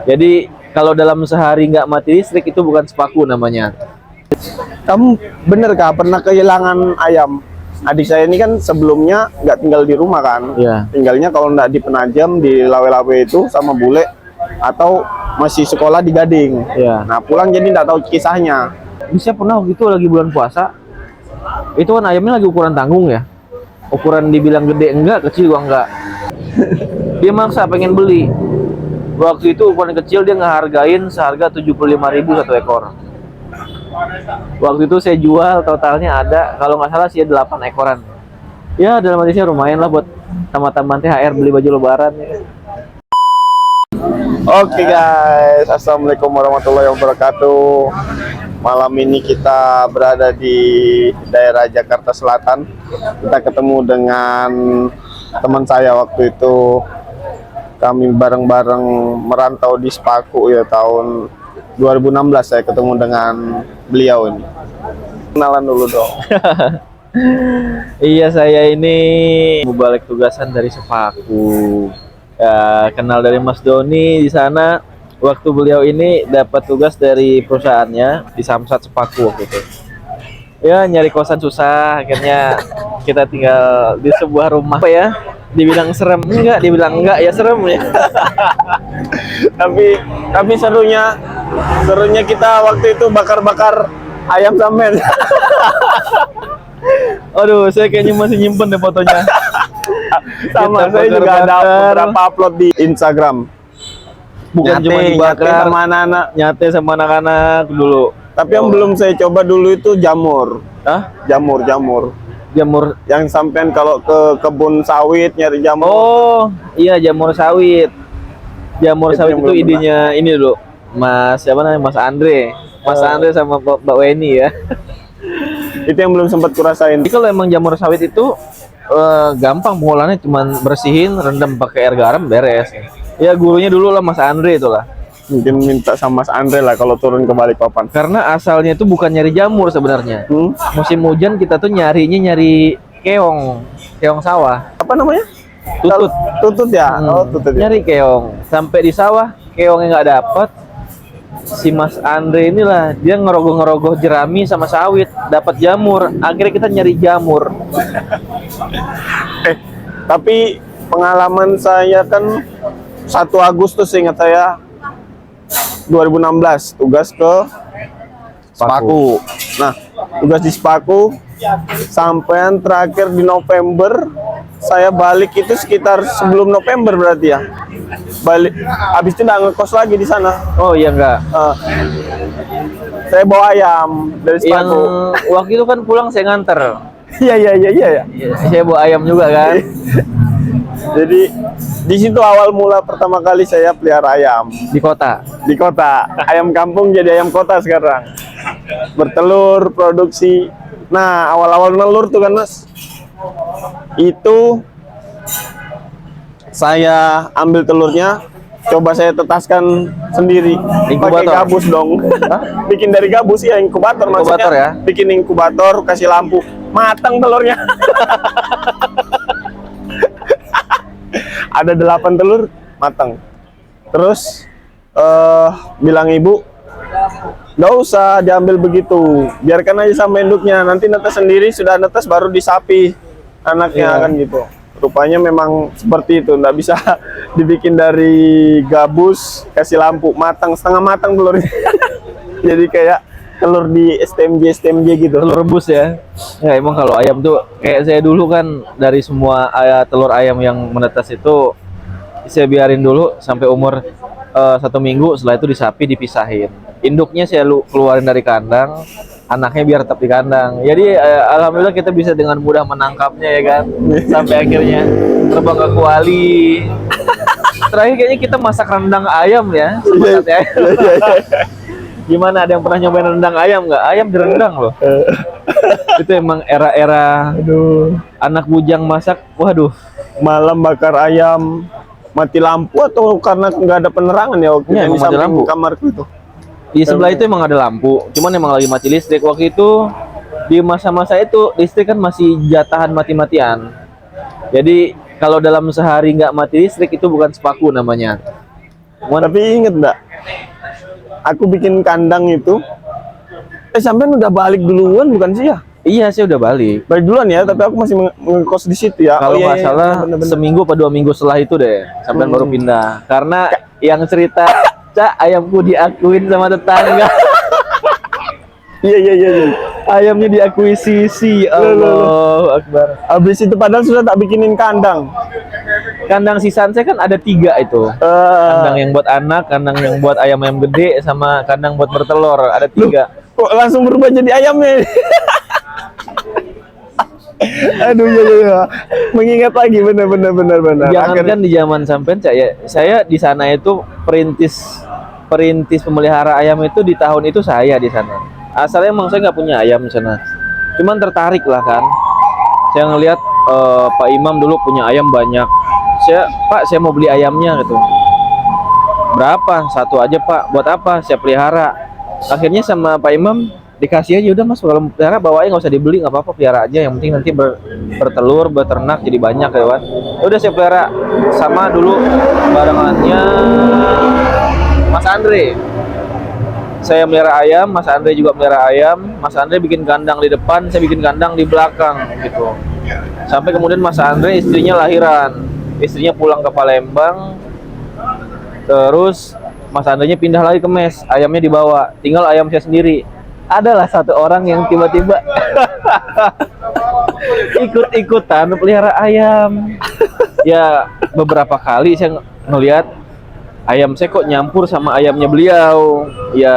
Jadi kalau dalam sehari nggak mati listrik itu bukan sepaku namanya. Kamu bener kah pernah kehilangan ayam? Adik saya ini kan sebelumnya nggak tinggal di rumah kan, Iya. tinggalnya kalau nggak di Penajam di Lawe-Lawe itu sama bule, atau masih sekolah di Gading. Iya. Nah pulang jadi nggak tahu kisahnya. Bisa pernah waktu itu lagi bulan puasa. Itu kan ayamnya lagi ukuran tanggung ya. Ukuran dibilang gede enggak, kecil juga enggak. Dia maksa pengen beli. Waktu itu ukuran kecil dia ngehargain seharga 75.000 satu ekor. Waktu itu saya jual totalnya ada kalau nggak salah sih 8 ekoran. Ya dalam hati saya lumayan lah buat tamatan THR beli baju lebaran ya. Oke guys, assalamualaikum warahmatullahi wabarakatuh. Malam ini kita berada di daerah Jakarta Selatan. Kita ketemu dengan teman saya waktu itu. Kami bareng-bareng merantau di Sepaku ya, tahun 2016 saya ketemu dengan beliau ini. Kenalan dulu dong. Iya, saya ini balik tugasan dari Sepaku. Ya, kenal dari Mas Doni di sana. Waktu beliau ini dapat tugas dari perusahaannya di Samsat Sepaku waktu itu. Ya, nyari kosan susah, akhirnya kita tinggal di sebuah rumah. Apa ya? Dibilang serem enggak, dibilang enggak ya serem ya. tapi serunya kita waktu itu bakar-bakar ayam samben. Aduh, saya kayaknya masih nyimpen deh fotonya. Sama Kita saya juga ada bakar-bakar. beberapa upload di Instagram. Bukan cuma Nyate dibakar, sama anak-anak. nyate sama anak-anak dulu. Tapi yang belum saya coba dulu itu jamur. Hah? Jamur. Jamur. Yang sampean kalau ke kebun sawit nyari jamur. Oh, iya jamur sawit. Jamur Itu sawit yang itu belum idenya ini dulu. Mas siapa namanya? Mas Andre. Mas Andre sama Mbak Weni ya. Itu yang belum sempat kurasain. Jadi kalau emang jamur sawit itu gampang pengolahannya, cuman bersihin, rendam pakai air garam beres. Ya gurunya dulu lah Mas Andre itulah. Mungkin minta sama Mas Andre lah kalau turun ke Balikpapan. Karena asalnya itu bukan nyari jamur sebenarnya. Musim hujan kita tuh nyari keong sawah. Apa namanya? Tutut. Tutut ya? Oh, tutut ya. Nyari keong. Sampai di sawah keongnya nggak dapet. Si Mas Andre inilah dia ngerogoh jerami sama sawit, dapat jamur. Akhirnya kita nyari jamur. Tapi pengalaman saya kan 1 Agustus ingat saya 2016 tugas ke Sepaku. Nah, tugas di Sepaku sampean terakhir di November, saya balik itu sekitar sebelum November berarti ya. Balik habis itu nggak ngekos lagi di sana. Oh iya enggak. Saya bawa ayam dari Yang Sepaku. waktu itu kan pulang saya nganter. Iya. Saya bawa ayam juga kan. Jadi di situ awal mula pertama kali saya pelihara ayam Di kota. di kota. Ayam kampung jadi ayam kota sekarang. Bertelur, produksi. Nah, awal-awal nelur tuh kan, Mas. Itu saya ambil telurnya, coba saya tetaskan sendiri. Pakai Inkubator? gabus dong. Bikin dari gabus ya, inkubator maksudnya. Inkubator ya? Bikin inkubator, kasih lampu. Matang telurnya. Ada 8 telur matang. Terus bilang ibu, nggak usah diambil begitu, biarkan aja sama induknya, nanti netes sendiri, sudah netes baru disapi anaknya. Iya. Kan gitu. Rupanya memang seperti itu, nggak bisa dibikin dari gabus kasih lampu, matang setengah matang telurnya. Jadi kayak telur di STMJ gitu. Telur rebus ya. Ya emang kalau ayam tuh kayak saya dulu kan, dari semua telur ayam yang menetas itu saya biarin dulu sampai umur 1 minggu, setelah itu disapi dipisahin. Induknya saya keluarin dari kandang, anaknya biar tetap di kandang. Jadi alhamdulillah kita bisa dengan mudah menangkapnya ya kan. Sampai akhirnya terbang ke kuali. Terakhir kayaknya kita masak rendang ayam ya sama sate ayam. Gimana, ada yang pernah nyobain rendang ayam nggak? Ayam direndang loh. Itu emang era-era anak bujang masak. Waduh. Malam bakar ayam, mati lampu atau karena nggak ada penerangan ya waktu Iya, itu emang di mati samping lampu. kamarku itu. Di sebelah itu emang ada lampu, cuman emang lagi mati listrik. Waktu itu di masa-masa itu listrik kan masih jatahan mati-matian. Jadi kalau dalam sehari nggak mati listrik itu bukan sepaku namanya. Tapi inget nggak? Aku bikin kandang itu. Sampean udah balik duluan bukan sih ya? Iya, saya udah balik. Balik duluan ya, tapi aku masih ngekos di situ ya. Kalau iya, nggak salah bener-bener. seminggu atau 2 minggu setelah itu deh, sampai baru pindah. Karena yang cerita, Cak, ayamku diakuin sama tetangga. Iya. Ayamnya diakuisisi. Allahu Akbar. Habis itu padahal sudah tak bikinin kandang. Kandang sisaan saya kan ada 3 itu. Kandang yang buat anak, kandang yang buat ayam-ayam gede, sama kandang buat bertelur. Ada 3. Kok langsung berubah jadi ayamnya? Aduh, iya. Mengingat lagi, benar. Jangankan di zaman sampean, Cak, ya. Saya di sana itu perintis pemelihara ayam itu di tahun itu saya di sana. Asalnya emang saya nggak punya ayam di sana. Cuman tertarik lah kan. Saya ngelihat Pak Imam dulu punya ayam banyak. Pak, saya mau beli ayamnya gitu. Berapa? 1 aja, Pak. Buat apa? Saya pelihara. Akhirnya sama Pak Imam dikasih aja, udah Mas, kalau pelihara bawain, nggak usah dibeli, nggak apa-apa, pelihara aja, yang penting nanti bertelur, beternak jadi banyak ya kan. Udah saya pelihara sama dulu barengannya Mas Andre. Saya melihara ayam, Mas Andre juga melihara ayam. Mas Andre bikin kandang di depan, saya bikin kandang di belakang gitu. Sampai kemudian Mas Andre istrinya lahiran, istrinya pulang ke Palembang, terus Mas Andre-nya pindah lagi ke mes, ayamnya dibawa, tinggal ayam saya sendiri. Adalah 1 orang yang tiba-tiba ikut-ikutan pelihara ayam. Ya beberapa kali saya ngelihat ayam saya kok nyampur sama ayamnya beliau. Ya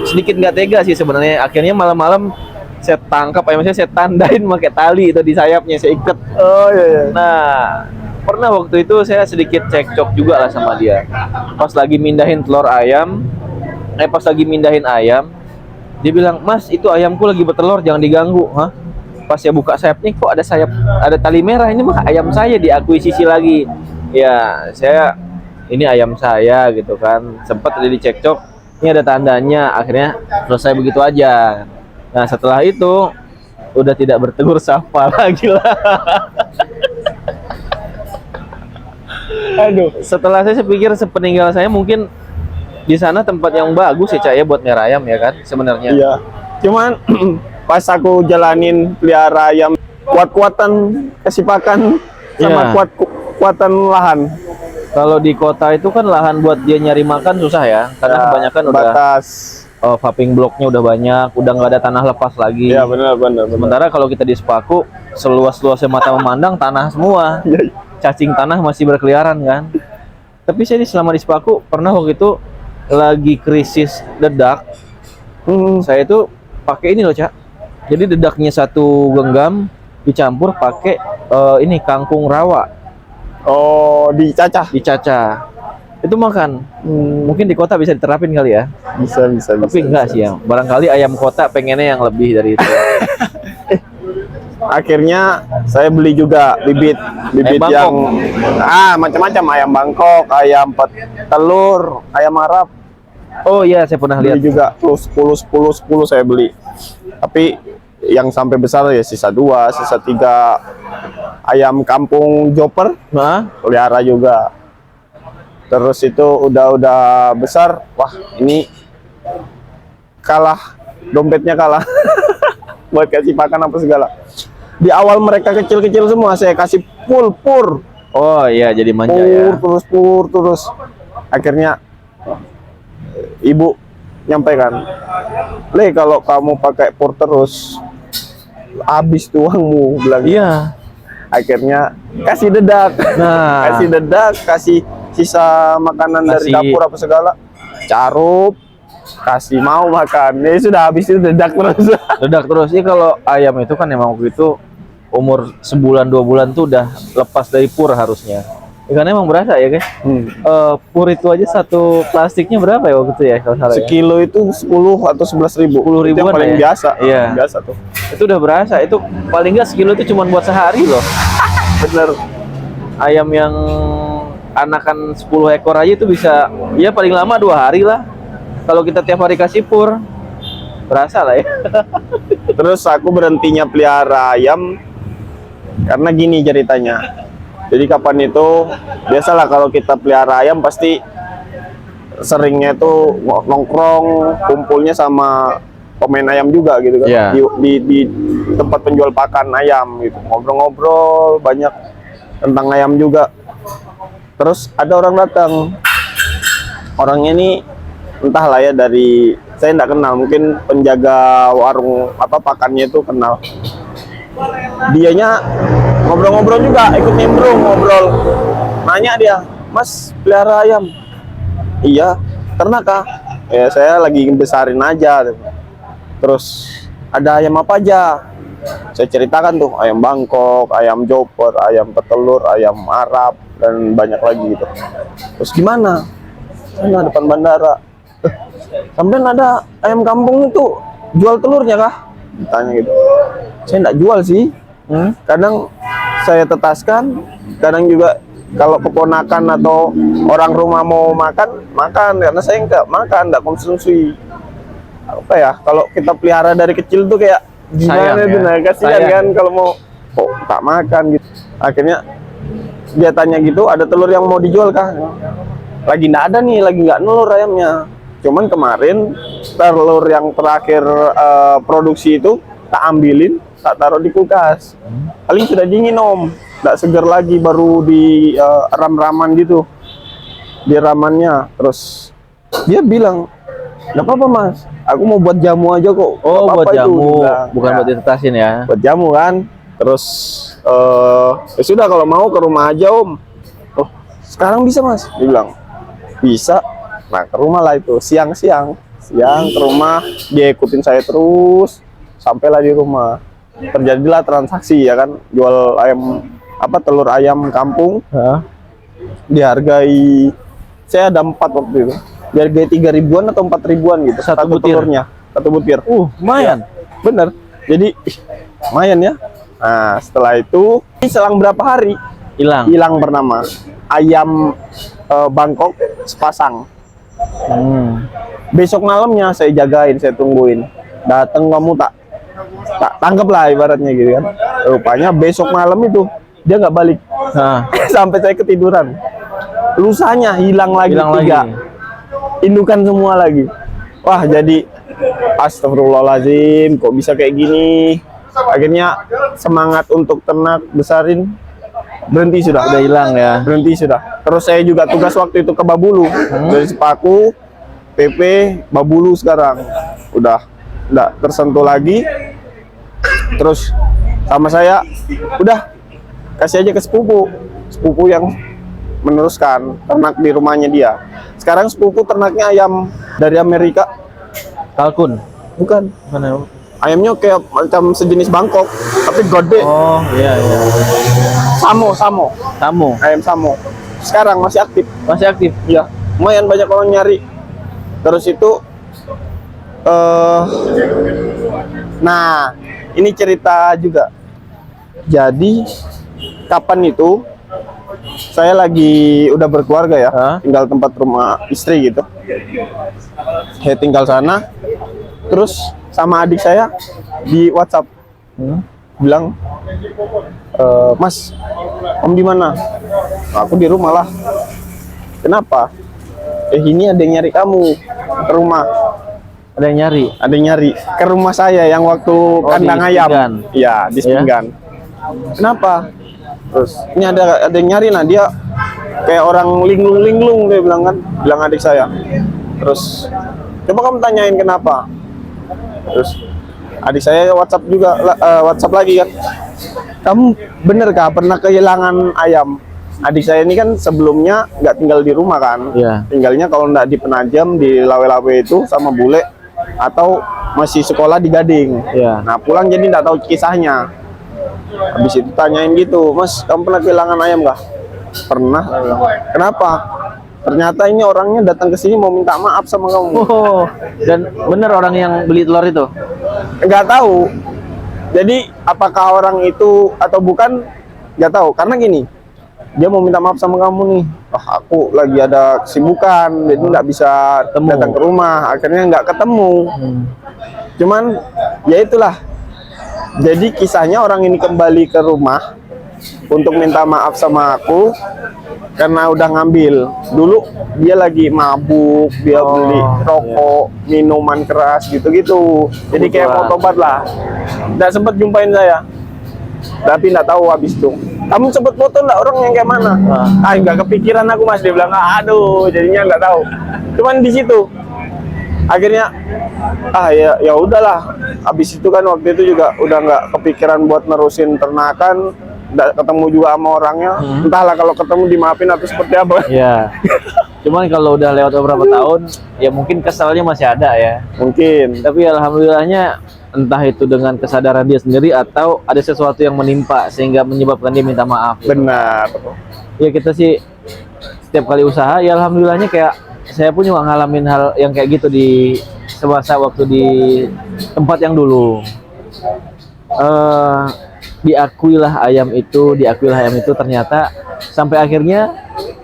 sedikit nggak tega sih sebenarnya. Akhirnya malam-malam saya tangkap ayam saya tandain pakai tali itu di sayapnya, saya ikat. Oh iya. Nah, pernah waktu itu saya sedikit cekcok juga lah sama dia. Pas lagi mindahin ayam, dia bilang, "Mas, itu ayamku lagi bertelur, jangan diganggu." Hah? Pas saya buka sayapnya, kok ada sayap, ada tali merah, ini mah ayam saya diakuisisi lagi. Ya, ini ayam saya gitu kan. Sempat ada dicekcok, ini ada tandanya, akhirnya selesai begitu aja. Nah, setelah itu udah tidak bertegur sapa lagi lah. Aduh, setelah saya pikir sepeninggal saya mungkin di sana tempat yang bagus ya, Cak, ya, buat merah ayam ya kan sebenarnya. Iya. Cuman pas aku jalanin pelihara ayam, kuat-kuatan kasih pakan sama Iya. kuatan lahan. Kalau di kota itu kan lahan buat dia nyari makan susah ya, karena Ya, kebanyakan udah batas. vaping bloknya udah banyak, udah nggak ada tanah lepas lagi. Iya, benar. Sementara kalau kita di Sepaku, seluas-luasnya mata memandang tanah semua. Iya. Cacing tanah masih berkeliaran kan. Tapi saya selama di Sepaku pernah waktu itu lagi krisis dedak. Saya itu pakai ini loh, Cak. Jadi dedaknya 1 genggam dicampur pakai ini kangkung rawa, Oh, dicacah. dicacah. Itu makan. Mungkin di kota bisa diterapin kali ya. Bisa. Tapi enggak sih ya. Barangkali ayam kota pengennya yang lebih dari itu. Akhirnya saya beli juga bibit Ayam yang macam-macam, ayam Bangkok, ayam telur, ayam Arab. Oh iya, saya pernah lihat. Beli juga plus 10 saya beli. Tapi yang sampai besar ya sisa 2, sisa 3. Ayam kampung Joper Nah, pelihara juga. Terus itu udah besar, wah ini kalah, dompetnya kalah. Buat kasih pakan apa segala. Di awal mereka kecil-kecil semua, saya kasih pur. oh iya, jadi manja ya. Pur terus. Akhirnya ibu nyampaikan, "Le, kalau kamu pakai pur terus, habis tuh uangmu," bilang. Iya. Akhirnya kasih dedak. Nah, Kasih dedak, kasih sisa makanan dari Kasih- dapur apa segala, carup, kasih mau makan, ya sudah, habis itu dedak terus. dedak terus. Ini kalau ayam itu kan emang begitu, umur sebulan 2 bulan tuh udah lepas dari pur harusnya. Ya, karena emang berasa ya guys. Pur itu aja 1 plastiknya berapa ya waktu itu ya kalau salah ya? Sekilo itu 10 atau 11.000. 10 Itu yang ribuan paling ya? biasa. Iya. Biasa tuh. Itu udah berasa. Itu paling nggak sekilo itu cuma buat sehari loh. Bener. Ayam yang anakan 10 ekor aja itu bisa ya paling lama 2 hari lah. Kalau kita tiap hari kasih pur, berasa lah ya. Terus aku berhentinya pelihara ayam karena gini ceritanya. Jadi kapan itu, biasalah kalau kita pelihara ayam pasti seringnya tuh nongkrong, kumpulnya sama pemain ayam juga gitu kan. Iya. Di tempat penjual pakan ayam gitu. Ngobrol-ngobrol banyak tentang ayam juga. Terus ada orang datang. Orangnya ini entahlah ya, dari saya nggak kenal, mungkin penjaga warung apa pakannya itu kenal. Dianya ngobrol-ngobrol juga, ikut nimbrung ngobrol. Nanya dia, "Mas, pelihara ayam?" "Iya." "Ternak kah?" "Ya, saya lagi besarin aja." Terus, "Ada ayam apa aja?" Saya ceritakan tuh, ayam Bangkok, ayam Joper, ayam petelur, ayam Arab, dan banyak lagi gitu. "Terus gimana?" "Sana depan bandara." "Sampai ada ayam kampung itu jual telurnya kah?" Tanya gitu. "Saya nggak jual sih. Kadang saya tetaskan, kadang juga kalau keponakan atau orang rumah mau makan, karena saya nggak makan, nggak konsumsi." Apa ya, kalau kita pelihara dari kecil tuh kayak Sayang gimana ya? tuh, nah, kasihan Sayang. kan kalau mau kok tak makan gitu. Akhirnya dia tanya gitu, "Ada telur yang mau dijual kah?" "Lagi nggak ada nih, lagi nggak nelur ayamnya. Cuman kemarin telur yang terakhir produksi itu tak ambilin, tak taruh di kulkas. Paling sudah dingin om, nggak segar lagi, baru di ram-raman gitu, di ramannya." Terus dia bilang, "Nggak apa-apa mas, aku mau buat jamu aja kok." Oh, "Nggak buat apa-apa itu," jamu, bilang. bukan Ya, buat ditetasin ya. buat jamu kan. Terus ya sudah, kalau mau ke rumah aja om. "Oh, sekarang bisa mas?" Dia bilang. "Bisa." Nah, ke rumah lah itu, siang ke rumah, dia ikutin saya terus sampailah di rumah. Terjadilah transaksi ya kan, jual ayam apa, telur ayam kampung. Hah? Dihargai, saya ada 4 waktu itu, dihargai 3 ribuan atau 4 ribuan gitu, Satu satu butir? telurnya, satu butir. Lumayan. Bener, jadi lumayan ya. Nah, setelah itu selang berapa hari Hilang. hilang bernama ayam Bangkok sepasang. Besok malamnya saya jagain, saya tungguin, datang kamu tak tangkap lah ibaratnya gitu kan. Rupanya besok malam itu dia nggak balik. Nah, Sampai saya ketiduran, lusanya hilang lagi hilang 3, lagi. indukan semua lagi. Wah, jadi astagfirullahaladzim, kok bisa kayak gini. Akhirnya semangat untuk ternak besarin berhenti sudah. Udah hilang ya. Berhenti sudah. Terus saya juga tugas waktu itu ke Babulu, dari Sepaku PP Babulu. Sekarang udah nggak tersentuh lagi. Terus sama saya udah kasih aja ke sepupu yang meneruskan ternak di rumahnya dia. Sekarang sepupu ternaknya ayam dari Amerika. Kalkun. Bukan, Mana? ayamnya kayak macam sejenis Bangkok tapi gede. Oh, iya iya. Samo Kamu ayam samo. Sekarang masih aktif. masih aktif. Ya, lumayan banyak orang nyari. Terus itu nah, ini cerita juga. Jadi kapan itu saya lagi udah berkeluarga ya, Hah? tinggal tempat rumah istri gitu. Saya tinggal sana, terus sama adik saya di WhatsApp bilang, "Mas, om di mana?" "Aku di rumah lah." "Kenapa?" Ini ada yang nyari kamu ke rumah." Ada yang nyari. Ada yang nyari ke rumah saya yang waktu kandang di ayam. Sepinggan. Iya, di Sepinggan. "Kenapa?" Terus, "Ini ada yang nyari." Nah, dia kayak orang linglung-linglung, dia bilang kan, bilang adik saya. Terus, "Coba kamu tanyain kenapa." Terus adik saya WhatsApp juga, WhatsApp lagi kan, "Kamu bener kah pernah kehilangan ayam?" Adik saya ini kan sebelumnya nggak tinggal di rumah kan, Iya. tinggalnya kalau nggak di Penajam, di Lawe-Lawe itu sama bule, atau masih sekolah di Gading. Iya. Nah, pulang jadi nggak tahu kisahnya. Habis itu tanyain gitu, "Mas, kamu pernah kehilangan ayam nggak?" "Pernah." "Kenapa?" "Ternyata ini orangnya datang ke sini mau minta maaf sama kamu." Oh, dan bener orang yang beli telur itu. Nggak tahu. Jadi apakah orang itu atau bukan, nggak tahu. Karena gini, dia mau minta maaf sama kamu nih. Aku lagi ada kesibukan, jadi nggak bisa Ketemu. datang ke rumah. Akhirnya nggak ketemu. Cuman ya itulah. Jadi kisahnya orang ini kembali ke rumah untuk minta maaf sama aku. karena udah ngambil. Dulu dia lagi mabuk, dia beli rokok, minuman keras gitu-gitu. Jadi kayak mau tobat lah. Nggak sempet jumpain saya, tapi nggak tahu habis itu. Kamu sempet foto nggak orang yang kayak mana? Nggak kepikiran aku Mas, dia bilang. Aduh, jadinya nggak tahu. Cuman di situ akhirnya ya udahlah. Habis itu kan waktu itu juga udah nggak kepikiran buat nerusin ternakan. Nggak ketemu juga sama orangnya. Entahlah kalau ketemu dimaafin atau seperti apa. Ya. Cuman kalau udah lewat beberapa tahun, ya mungkin kesalnya masih ada ya. Mungkin. Tapi alhamdulillahnya entah itu dengan kesadaran dia sendiri atau ada sesuatu yang menimpa sehingga menyebabkan dia minta maaf. Gitu. Benar. Ya kita sih setiap kali usaha, ya alhamdulillahnya kayak saya pun juga ngalamin hal yang kayak gitu di semasa waktu di tempat yang dulu. Diakuilah ayam itu ternyata sampai akhirnya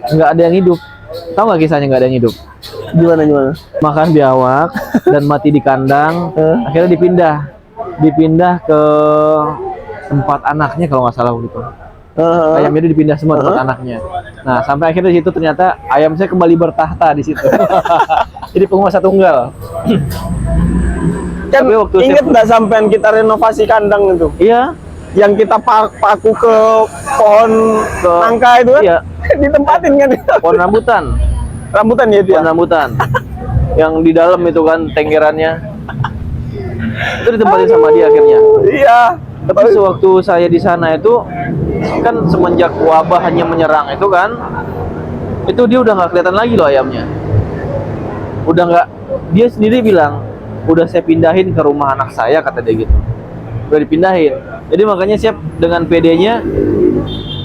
nggak ada yang hidup. Tahu nggak kisahnya nggak ada yang hidup? Gimana? Makan biawak dan mati di kandang. Akhirnya dipindah ke tempat anaknya kalau nggak salah begitu. Ayamnya itu dipindah semua tempat anaknya. Nah sampai akhirnya di situ ternyata ayam saya kembali bertahta di situ. Jadi penguasa tunggal. Kan inget nggak sampean kita renovasi kandang itu? Iya. Yang kita paku ke pohon nangka itu kan? Iya. Ditempatin kan? Pohon rambutan. Rambutan ya itu ya? Pohon rambutan. Yang di dalam itu kan tenggerannya. Itu ditempatin sama dia akhirnya. Iya. Tapi sewaktu saya di sana itu kan semenjak wabah hanya menyerang itu kan, itu dia udah nggak kelihatan lagi loh ayamnya. Udah nggak, dia sendiri bilang, udah saya pindahin ke rumah anak saya, kata dia gitu. Udah dipindahin. Jadi makanya siap dengan PD-nya.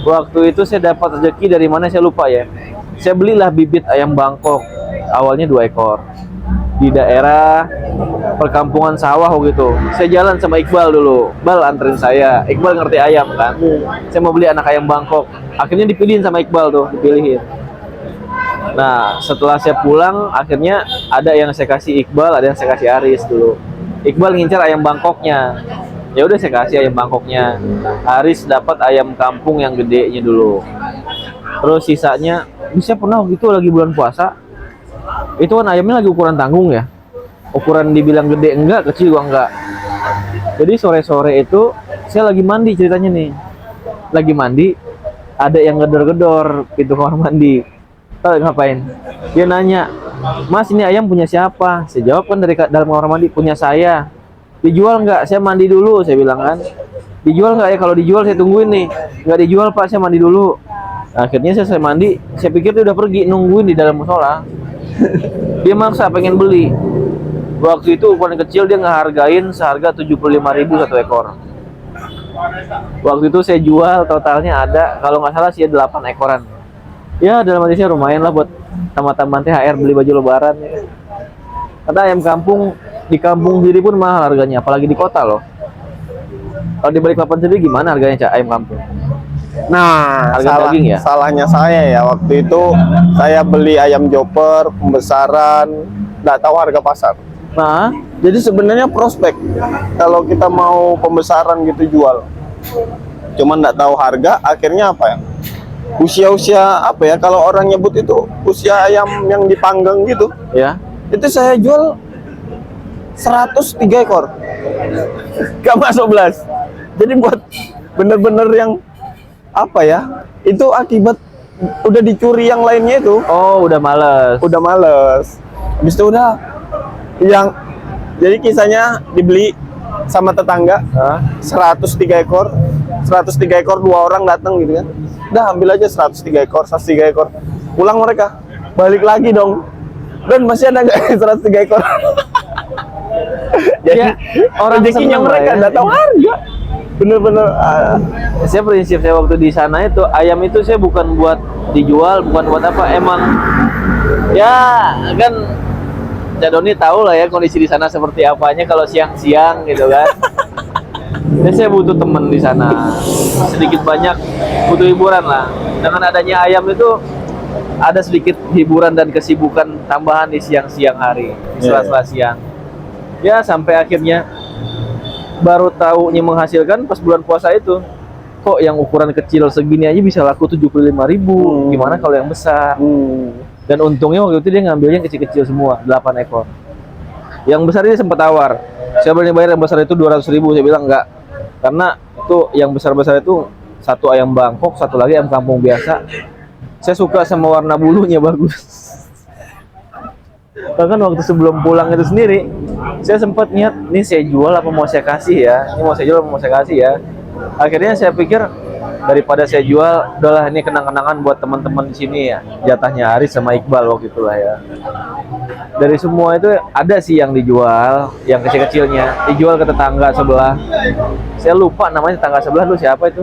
Waktu itu saya dapat rezeki dari mana saya lupa ya. Saya belilah bibit ayam Bangkok. Awalnya 2 ekor di daerah perkampungan sawah gitu. Saya jalan sama Iqbal dulu. Iqbal anterin saya. Iqbal ngerti ayam kan. Saya mau beli anak ayam Bangkok. Akhirnya dipilihin sama Iqbal tuh, dipilihin. Nah, setelah saya pulang, akhirnya ada yang saya kasih Iqbal, ada yang saya kasih Aris dulu. Iqbal ngincar ayam Bangkoknya. Ya udah saya kasih ayam Bangkoknya. Aris dapat ayam kampung yang gedenya dulu. Terus sisanya, bisa pernah gitu lagi bulan puasa. Itu kan ayamnya lagi ukuran tanggung ya. Ukuran dibilang gede enggak, kecil juga enggak. Jadi sore-sore itu saya lagi mandi ceritanya nih. Lagi mandi, ada yang gedor-gedor pintu kamar mandi. Tahu ngapain? Dia nanya, "Mas, ini ayam punya siapa?" Saya jawab kan dari dalam kamar mandi, "Punya saya." "Dijual nggak? Saya mandi dulu," saya bilang kan. "Dijual nggak ya? Kalau dijual saya tungguin nih." "Nggak dijual Pak, saya mandi dulu." Akhirnya saya mandi, saya pikir dia udah pergi, nungguin di dalam musola. Dia maksa pengen beli. Waktu itu ukuran kecil dia ngehargain seharga 75.000 satu ekor. Waktu itu saya jual totalnya ada, kalau nggak salah sih 8 ekoran. Ya dalam hati saya lumayan lah buat tambahan THR beli baju lebaran ya. Kata ayam kampung di kampung sendiri pun mahal harganya, apalagi di kota loh. Kalau di Balikpapan sendiri gimana harganya Cak ayam kampung? Nah, daging ya? Salahnya saya ya waktu itu saya beli ayam joper pembesaran, nggak tahu harga pasar. Nah, Jadi sebenarnya prospek kalau kita mau pembesaran gitu jual. Cuman nggak tahu harga, akhirnya apa ya? Usia-usia apa ya? Kalau orang nyebut itu usia ayam yang dipanggang gitu. ya. Itu saya jual 103 ekor. Gak masuk belas. Jadi buat bener-bener yang apa ya? Itu akibat udah dicuri yang lainnya itu. Oh, udah males. Udah males. Habis itu udah yang jadi kisahnya dibeli sama tetangga 103 ekor. 103 ekor, 2 orang datang gitu kan. Udah ambil aja 103 ekor, 103 ekor. Pulang mereka, balik lagi dong. Dan masih ada nggak 103 ekor? Jadi Ya, orang rezekinya seneng lah mereka ya. nggak tahu harga. Bener-bener. Saya prinsip saya waktu di sana itu ayam itu saya bukan buat dijual, bukan buat apa, emang ya kan Cak Doni tahu lah ya kondisi di sana seperti apanya kalau siang-siang gitu kan. Dan saya butuh temen di sana, sedikit banyak butuh hiburan lah. Dengan adanya ayam itu ada sedikit hiburan dan kesibukan tambahan di siang-siang hari, di sela-sela siang. Ya sampai akhirnya baru tahunya menghasilkan pas bulan puasa itu. kok yang ukuran kecil segini aja bisa laku 75.000. Gimana kalau yang besar? Dan untungnya waktu itu dia ngambilnya yang kecil-kecil semua, 8 ekor. Yang besar dia sempat tawar, saya boleh bayar yang besar itu 200.000. Saya bilang enggak, karena itu yang besar-besar itu satu ayam Bangkok, satu lagi ayam kampung biasa. Saya suka sama warna bulunya, bagus. Bahkan waktu sebelum pulang itu sendiri, saya sempat niat, ini saya jual apa mau saya kasih ya? Ini mau saya jual apa mau saya kasih ya? Akhirnya saya pikir daripada saya jual, udahlah ini kenang-kenangan buat teman-teman di sini ya. Jatahnya Aris sama Iqbal waktu itulah ya. Dari semua itu ada sih yang dijual, yang kecil-kecilnya dijual ke tetangga sebelah. Saya lupa namanya tetangga sebelah tuh siapa itu.